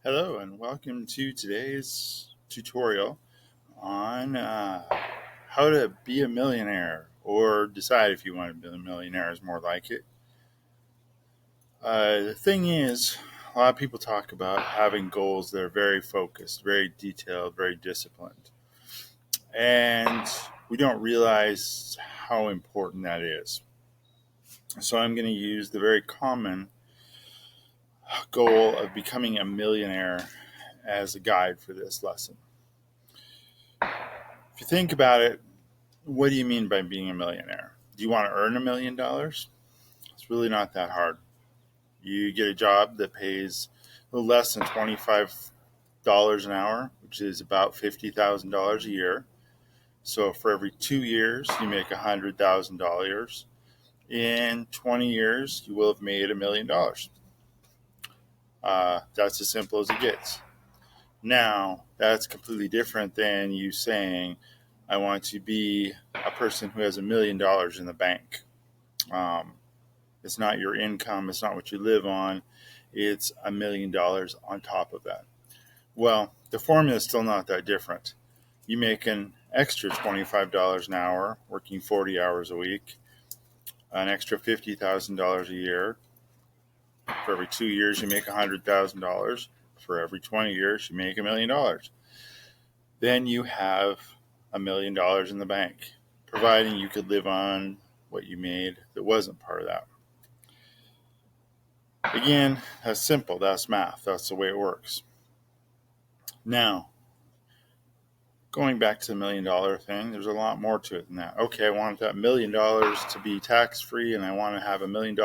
Hello and welcome to today's tutorial on how to be a millionaire or decide if you want to be a millionaire is more like it. The thing is, a lot of people talk about having goals that are very focused, very detailed, very disciplined. And we don't realize how important that is. So I'm going to use the very common goal of becoming a millionaire as a guide for this lesson. If you think about it, what do you mean by being a millionaire? Do you want to earn $1 million? It's really not that hard. You get a job that pays a little less than $25 an hour, which is about $50,000 a year. So for every 2 years, you make $100,000. In 20 years, you will have made $1 million. That's as simple as it gets. Now, that's completely different than you saying, I want to be a person who has $1 million in the bank. Um, it's not your income, it's not what you live on, it's $1 million on top of that. Well, the formula is still not that different. You make an extra $25 an hour, working 40 hours a week, an extra $50,000 a year. For every 2 years, you make $100,000. For every 20 years, you make $1 million. Then you have $1 million in the bank, providing you could live on what you made that wasn't part of that. Again, that's simple. That's math. That's the way it works. Now, going back to the $1 million thing, there's a lot more to it than that. Okay, I want that $1 million to be tax free, and I want to have $1 million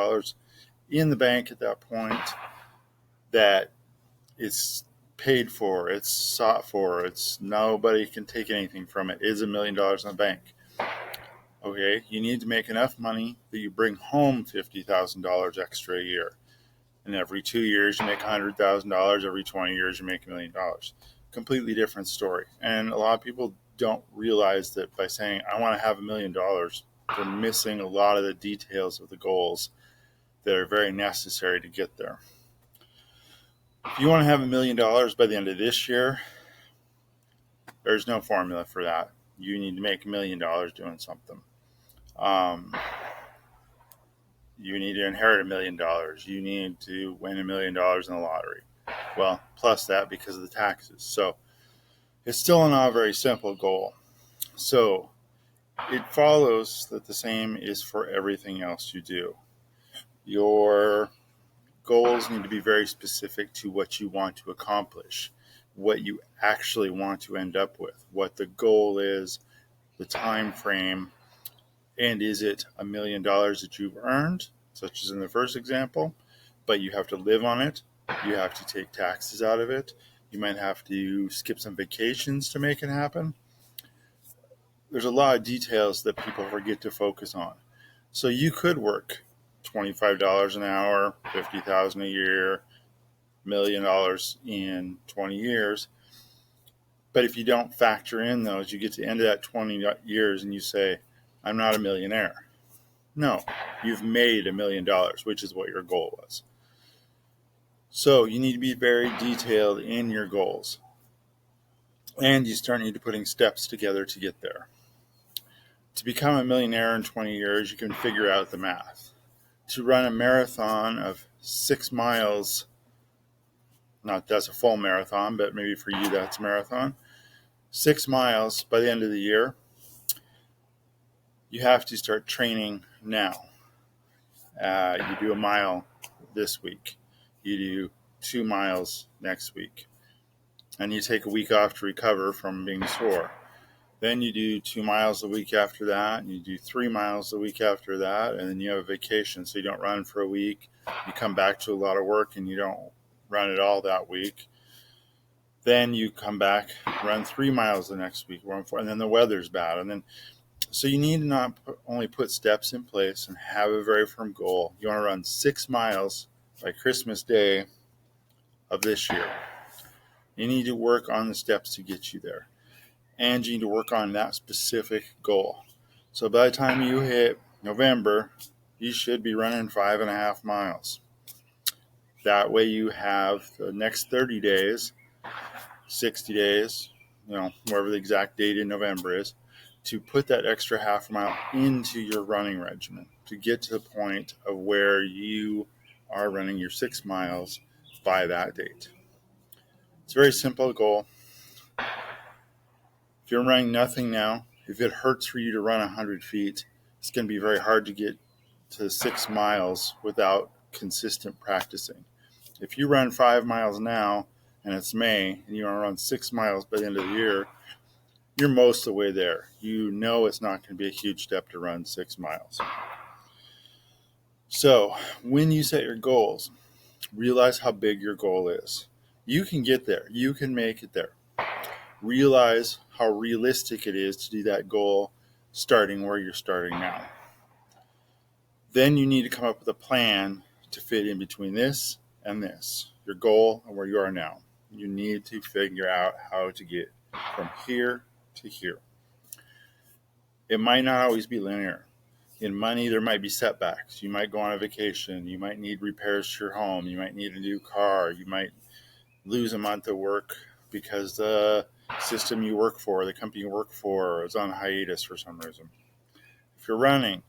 in the bank at that point that it's paid for, it's sought for, it's nobody can take anything from it. Is $1 million in the bank? Okay, you need to make enough money that you bring home $50,000 extra a year. And every 2 years, you make $100,000. Every 20 years, you make $1 million. Completely different story. And a lot of people don't realize that by saying, I want to have $1 million, they're missing a lot of the details of the goals that are very necessary to get there. If you want to have $1 million by the end of this year, there's no formula for that. You need to make $1 million doing something. You need to inherit $1 million. You need to win $1 million in the lottery. Well, plus that because of the taxes. So it's still not a very simple goal. So it follows that the same is for everything else you do. Your goals need to be very specific to what you want to accomplish, what you actually want to end up with, what the goal is, the time frame, and is it $1 million that you've earned, such as in the first example, but you have to live on it, you have to take taxes out of it, you might have to skip some vacations to make it happen. There's a lot of details that people forget to focus on. So you could work $25 an hour, $50,000 a year, $1 million in 20 years. But if you don't factor in those, you get to the end of that 20 years and you say, I'm not a millionaire. No, you've made $1 million, which is what your goal was. So you need to be very detailed in your goals. And you start need to putting steps together to get there. To become a millionaire in 20 years, you can figure out the math. To run a marathon of 6 miles, not that's a full marathon, but maybe for you that's a marathon, 6 miles by the end of the year, you have to start training now. You do a mile this week. You do 2 miles next week. And you take a week off to recover from being sore. Then you do 2 miles a week after that, and you do 3 miles a week after that, and then you have a vacation, so you don't run for a week. You come back to a lot of work, and you don't run at all that week. Then you come back, run 3 miles the next week, and then the weather's bad. And then, so you need to not only put steps in place and have a very firm goal. You want to run 6 miles by Christmas Day of this year. You need to work on the steps to get you there. And you need to work on that specific goal. So by the time you hit November, you should be running 5.5 miles. That way you have the next 30 days, 60 days, wherever the exact date in November is, to put that extra half mile into your running regimen to get to the point of where you are running your 6 miles by that date. It's a very simple goal. If you're running nothing now, if it hurts for you to run 100 feet, it's going to be very hard to get to 6 miles without consistent practicing. If you run 5 miles now and it's May and you want to run 6 miles by the end of the year, you're most of the way there. You know it's not going to be a huge step to run 6 miles. So when you set your goals, realize how big your goal is. You can get there. You can make it there. Realize how realistic it is to do that goal starting where you're starting now. Then you need to come up with a plan to fit in between this and this, your goal and where you are now. You need to figure out how to get from here to here. It might not always be linear. In money, there might be setbacks. You might go on a vacation. You might need repairs to your home. You might need a new car. You might lose a month of work because the system you work for, the company you work for, is on hiatus for some reason. If you're running,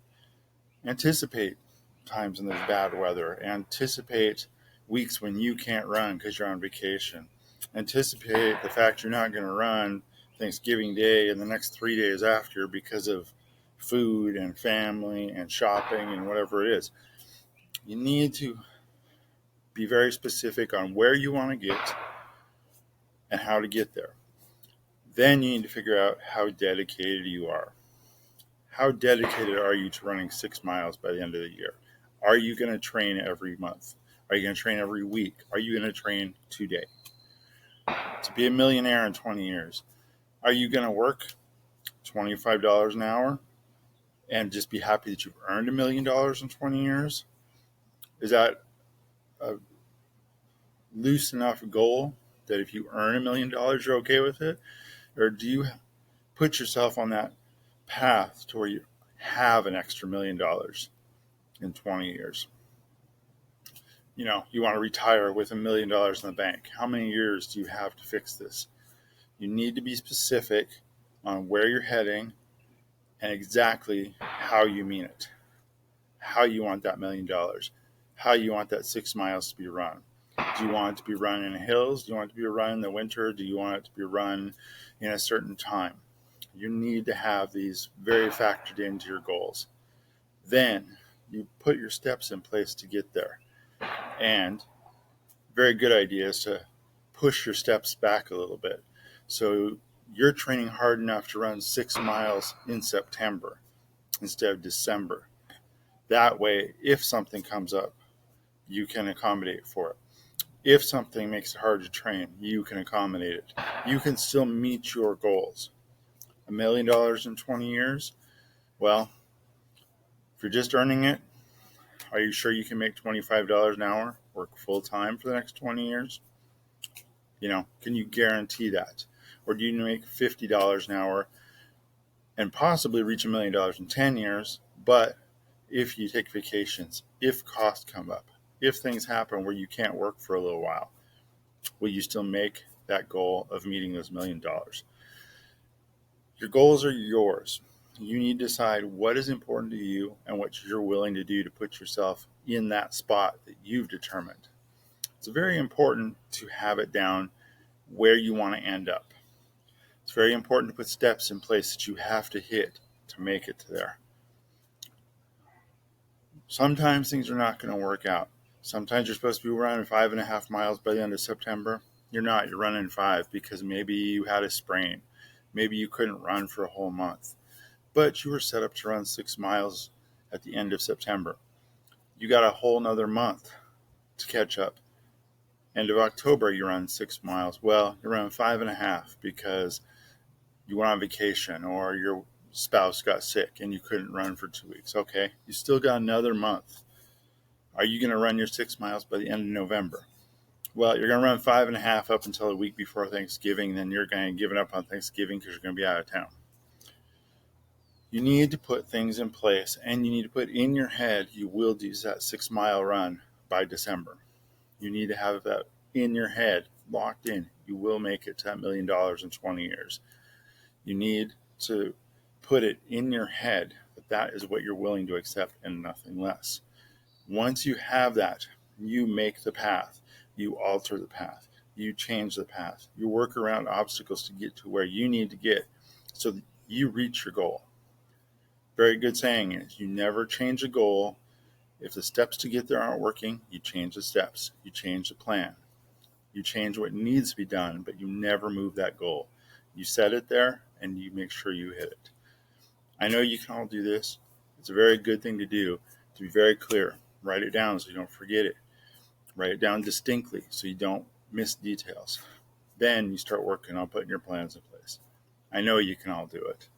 anticipate times when there's bad weather. Anticipate weeks when you can't run because you're on vacation. Anticipate the fact you're not going to run Thanksgiving Day and the next 3 days after because of food and family and shopping and whatever it is. You need to be very specific on where you want to get and how to get there. Then you need to figure out how dedicated you are. How dedicated are you to running 6 miles by the end of the year? Are you going to train every month? Are you going to train every week? Are you going to train today? To be a millionaire in 20 years, are you going to work $25 an hour and just be happy that you've earned $1 million in 20 years? Is that a loose enough goal that if you earn $1 million, you're okay with it? Or do you put yourself on that path to where you have an extra $1 million in 20 years? You want to retire with $1 million in the bank. How many years do you have to fix this? You need to be specific on where you're heading and exactly how you mean it. How you want that $1 million. How you want that 6 miles to be run. Do you want it to be run in the hills? Do you want it to be run in the winter? Do you want it to be run in a certain time? You need to have these very factored into your goals. Then you put your steps in place to get there. And very good idea is to push your steps back a little bit. So you're training hard enough to run 6 miles in September instead of December. That way, if something comes up, you can accommodate for it. If something makes it hard to train, you can accommodate it. You can still meet your goals. $1 million in 20 years? Well, if you're just earning it, are you sure you can make $25 an hour, work full time for the next 20 years? Can you guarantee that? Or do you make $50 an hour and possibly reach $1 million in 10 years? But if you take vacations, if costs come up, if things happen where you can't work for a little while, will you still make that goal of meeting those $1 million? Your goals are yours. You need to decide what is important to you and what you're willing to do to put yourself in that spot that you've determined. It's very important to have it down where you want to end up. It's very important to put steps in place that you have to hit to make it to there. Sometimes things are not going to work out. Sometimes you're supposed to be running 5.5 miles by the end of September. You're not. You're running 5 because maybe you had a sprain. Maybe you couldn't run for a whole month. But you were set up to run 6 miles at the end of September. You got a whole nother month to catch up. End of October, you run 6 miles. Well, you're running 5.5 because you went on vacation or your spouse got sick and you couldn't run for 2 weeks. Okay, you still got another month. Are you going to run your 6 miles by the end of November? Well, you're going to run 5.5 up until a week before Thanksgiving. Then you're going to give it up on Thanksgiving because you're going to be out of town. You need to put things in place and you need to put in your head you will do that 6 mile run by December. You need to have that in your head, locked in. You will make it to that $1 million in 20 years. You need to put it in your head that that is what you're willing to accept and nothing less. Once you have that, you make the path, you alter the path, you change the path, you work around obstacles to get to where you need to get so that you reach your goal. Very good saying is, you never change a goal. If the steps to get there aren't working, you change the steps, you change the plan, you change what needs to be done, but you never move that goal. You set it there and you make sure you hit it. I know you can all do this. It's a very good thing to do, to be very clear. Write it down so you don't forget it. Write it down distinctly so you don't miss details. Then you start working on putting your plans in place. I know you can all do it.